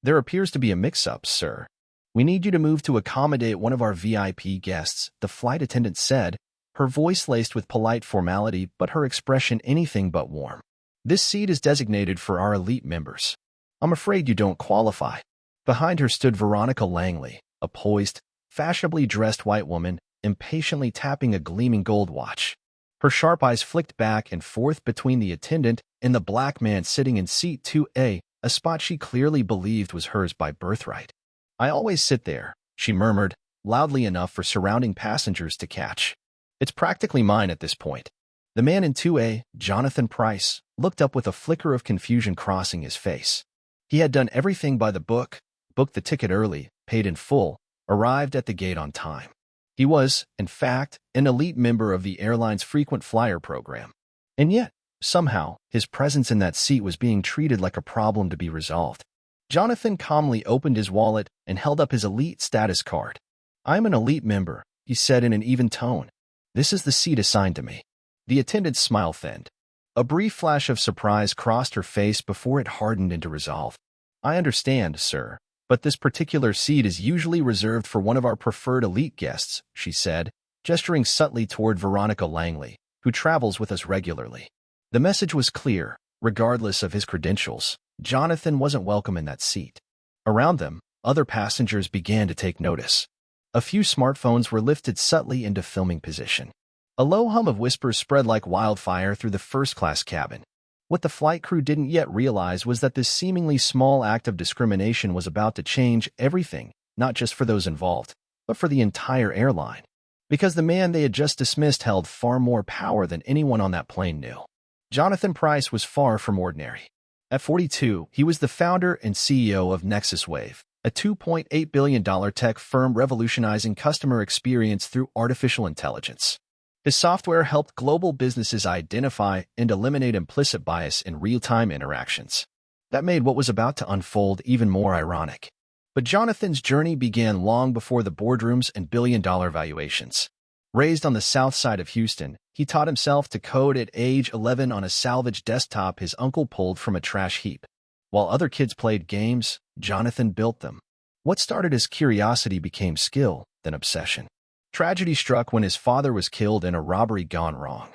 There appears to be a mix-up, sir. We need you to move to accommodate one of our VIP guests, the flight attendant said, her voice laced with polite formality but her expression anything but warm. This seat is designated for our elite members. I'm afraid you don't qualify. Behind her stood Veronica Langley, a poised, fashionably dressed white woman, impatiently tapping a gleaming gold watch. Her sharp eyes flicked back and forth between the attendant and the black man sitting in seat 2A, a spot she clearly believed was hers by birthright. I always sit there, she murmured, loudly enough for surrounding passengers to catch. It's practically mine at this point. The man in 2A, Jonathan Price, looked up with a flicker of confusion crossing his face. He had done everything by the book, booked the ticket early, paid in full, arrived at the gate on time. He was, in fact, an elite member of the airline's frequent flyer program. And yet, somehow, his presence in that seat was being treated like a problem to be resolved. Jonathan calmly opened his wallet and held up his elite status card. I'm an elite member, he said in an even tone. This is the seat assigned to me. The attendant's smile thinned. A brief flash of surprise crossed her face before it hardened into resolve. I understand, sir, but this particular seat is usually reserved for one of our preferred elite guests, she said, gesturing subtly toward Veronica Langley, who travels with us regularly. The message was clear. Regardless of his credentials, Jonathan wasn't welcome in that seat. Around them, other passengers began to take notice. A few smartphones were lifted subtly into filming position. A low hum of whispers spread like wildfire through the first-class cabin. What the flight crew didn't yet realize was that this seemingly small act of discrimination was about to change everything, not just for those involved, but for the entire airline. Because the man they had just dismissed held far more power than anyone on that plane knew. Jonathan Price was far from ordinary. At 42, he was the founder and CEO of NexusWave, a $2.8 billion tech firm revolutionizing customer experience through artificial intelligence. His software helped global businesses identify and eliminate implicit bias in real-time interactions. That made what was about to unfold even more ironic. But Jonathan's journey began long before the boardrooms and billion-dollar valuations. Raised on the south side of Houston, he taught himself to code at age 11 on a salvaged desktop his uncle pulled from a trash heap. While other kids played games, Jonathan built them. What started as curiosity became skill, then obsession. Tragedy struck when his father was killed in a robbery gone wrong.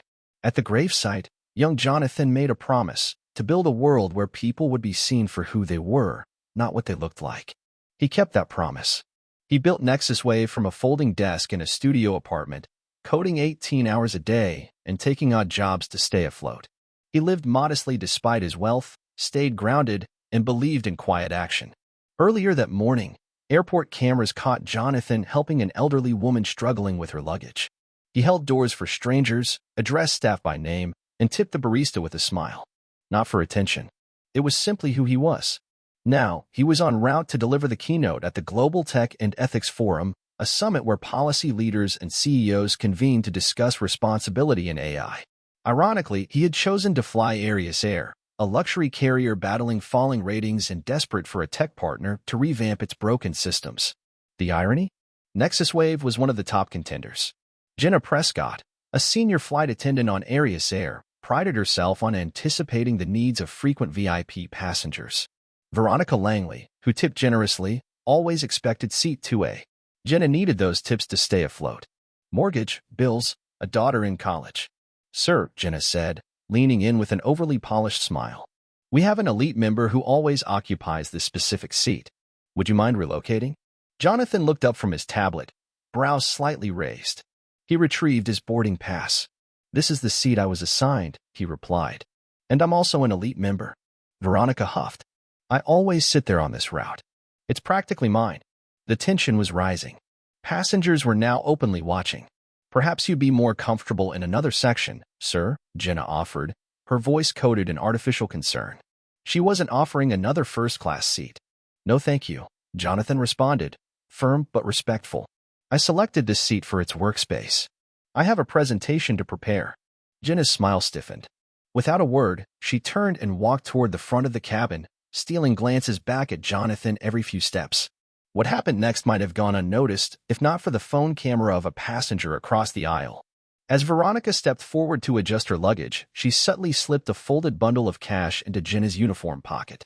At the gravesite, young Jonathan made a promise to build a world where people would be seen for who they were, not what they looked like. He kept that promise. He built NexusWave from a folding desk in a studio apartment, coding 18 hours a day and taking odd jobs to stay afloat. He lived modestly despite his wealth, stayed grounded, and believed in quiet action. Earlier that morning, airport cameras caught Jonathan helping an elderly woman struggling with her luggage. He held doors for strangers, addressed staff by name, and tipped the barista with a smile. Not for attention. It was simply who he was. Now, he was en route to deliver the keynote at the Global Tech and Ethics Forum, a summit where policy leaders and CEOs convened to discuss responsibility in AI. Ironically, he had chosen to fly Arius Air, a luxury carrier battling falling ratings and desperate for a tech partner to revamp its broken systems. The irony? NexusWave was one of the top contenders. Jenna Prescott, a senior flight attendant on Arius Air, prided herself on anticipating the needs of frequent VIP passengers. Veronica Langley, who tipped generously, always expected seat 2A. Jenna needed those tips to stay afloat. Mortgage, bills, a daughter in college. Sir, Jenna said, leaning in with an overly polished smile. We have an elite member who always occupies this specific seat. Would you mind relocating? Jonathan looked up from his tablet, brows slightly raised. He retrieved his boarding pass. This is the seat I was assigned, he replied. And I'm also an elite member. Veronica huffed. I always sit there on this route. It's practically mine. The tension was rising. Passengers were now openly watching. Perhaps you'd be more comfortable in another section, sir, Jenna offered, her voice coated in artificial concern. She wasn't offering another first-class seat. No thank you, Jonathan responded, firm but respectful. I selected this seat for its workspace. I have a presentation to prepare. Jenna's smile stiffened. Without a word, she turned and walked toward the front of the cabin, stealing glances back at Jonathan every few steps. What happened next might have gone unnoticed, if not for the phone camera of a passenger across the aisle. As Veronica stepped forward to adjust her luggage, she subtly slipped a folded bundle of cash into Jenna's uniform pocket.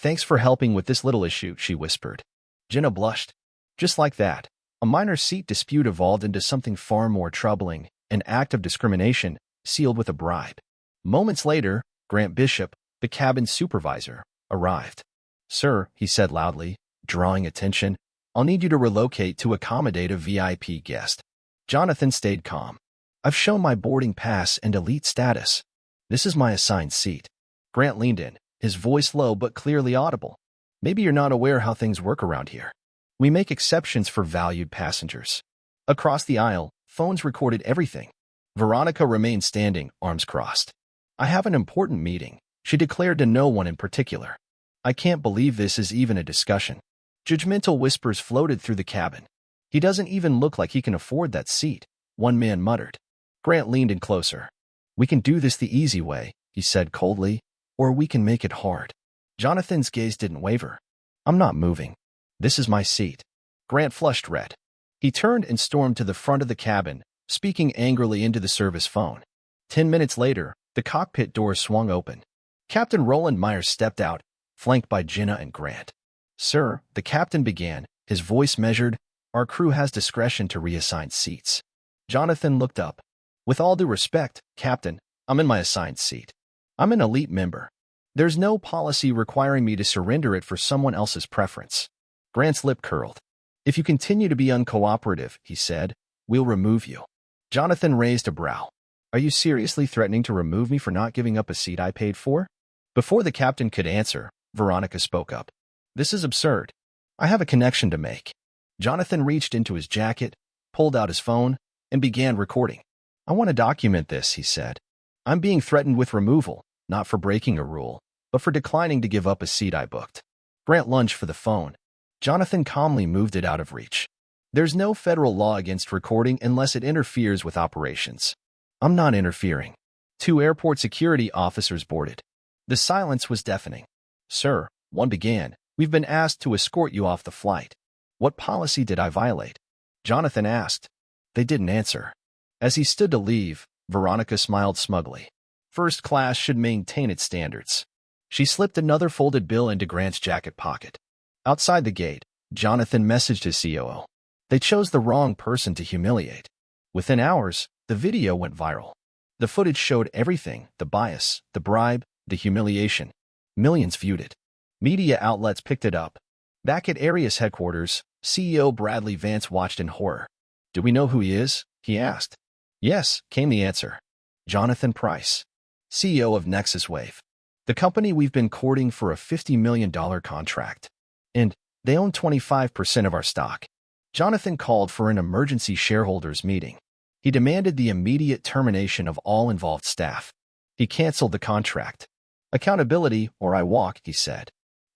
Thanks for helping with this little issue, she whispered. Jenna blushed. Just like that, a minor seat dispute evolved into something far more troubling, an act of discrimination sealed with a bribe. Moments later, Grant Bishop, the cabin supervisor, arrived. Sir, he said loudly, drawing attention, I'll need you to relocate to accommodate a VIP guest. Jonathan stayed calm. I've shown my boarding pass and elite status. This is my assigned seat. Grant leaned in, his voice low but clearly audible. Maybe you're not aware how things work around here. We make exceptions for valued passengers. Across the aisle, phones recorded everything. Veronica remained standing, arms crossed. I have an important meeting, she declared to no one in particular. I can't believe this is even a discussion. Judgmental whispers floated through the cabin. He doesn't even look like he can afford that seat, one man muttered. Grant leaned in closer. We can do this the easy way, he said coldly, or we can make it hard. Jonathan's gaze didn't waver. I'm not moving. This is my seat. Grant flushed red. He turned and stormed to the front of the cabin, speaking angrily into the service phone. 10 minutes later, the cockpit door swung open. Captain Roland Myers stepped out, flanked by Jenna and Grant. Sir, the captain began, his voice measured, our crew has discretion to reassign seats. Jonathan looked up. With all due respect, Captain, I'm in my assigned seat. I'm an elite member. There's no policy requiring me to surrender it for someone else's preference. Grant's lip curled. If you continue to be uncooperative, he said, we'll remove you. Jonathan raised a brow. Are you seriously threatening to remove me for not giving up a seat I paid for? Before the captain could answer, Veronica spoke up. This is absurd. I have a connection to make. Jonathan reached into his jacket, pulled out his phone, and began recording. I want to document this, he said. I'm being threatened with removal, not for breaking a rule, but for declining to give up a seat I booked. Grant lunged for the phone. Jonathan calmly moved it out of reach. There's no federal law against recording unless it interferes with operations. I'm not interfering. 2 airport security officers boarded. The silence was deafening. Sir, one began, we've been asked to escort you off the flight. What policy did I violate? Jonathan asked. They didn't answer. As he stood to leave, Veronica smiled smugly. First class should maintain its standards. She slipped another folded bill into Grant's jacket pocket. Outside the gate, Jonathan messaged his COO. They chose the wrong person to humiliate. Within hours, the video went viral. The footage showed everything, the bias, the bribe, the humiliation. Millions viewed it. Media outlets picked it up. Back at Arias headquarters, CEO Bradley Vance watched in horror. Do we know who he is? He asked. Yes, came the answer. Jonathan Price, CEO of Nexus Wave. The company we've been courting for a $50 million contract. And they own 25% of our stock. Jonathan called for an emergency shareholders meeting. He demanded the immediate termination of all involved staff. He canceled the contract. Accountability or I walk, he said.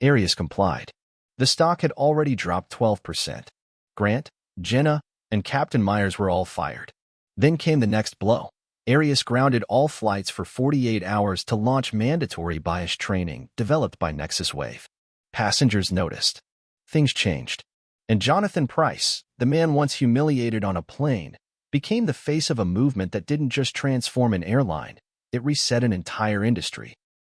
Arias complied. The stock had already dropped 12%. Grant, Jenna, and Captain Myers were all fired. Then came the next blow. Arias grounded all flights for 48 hours to launch mandatory bias training developed by Nexus Wave. Passengers noticed. Things changed. And Jonathan Price, the man once humiliated on a plane, became the face of a movement that didn't just transform an airline, it reset an entire industry.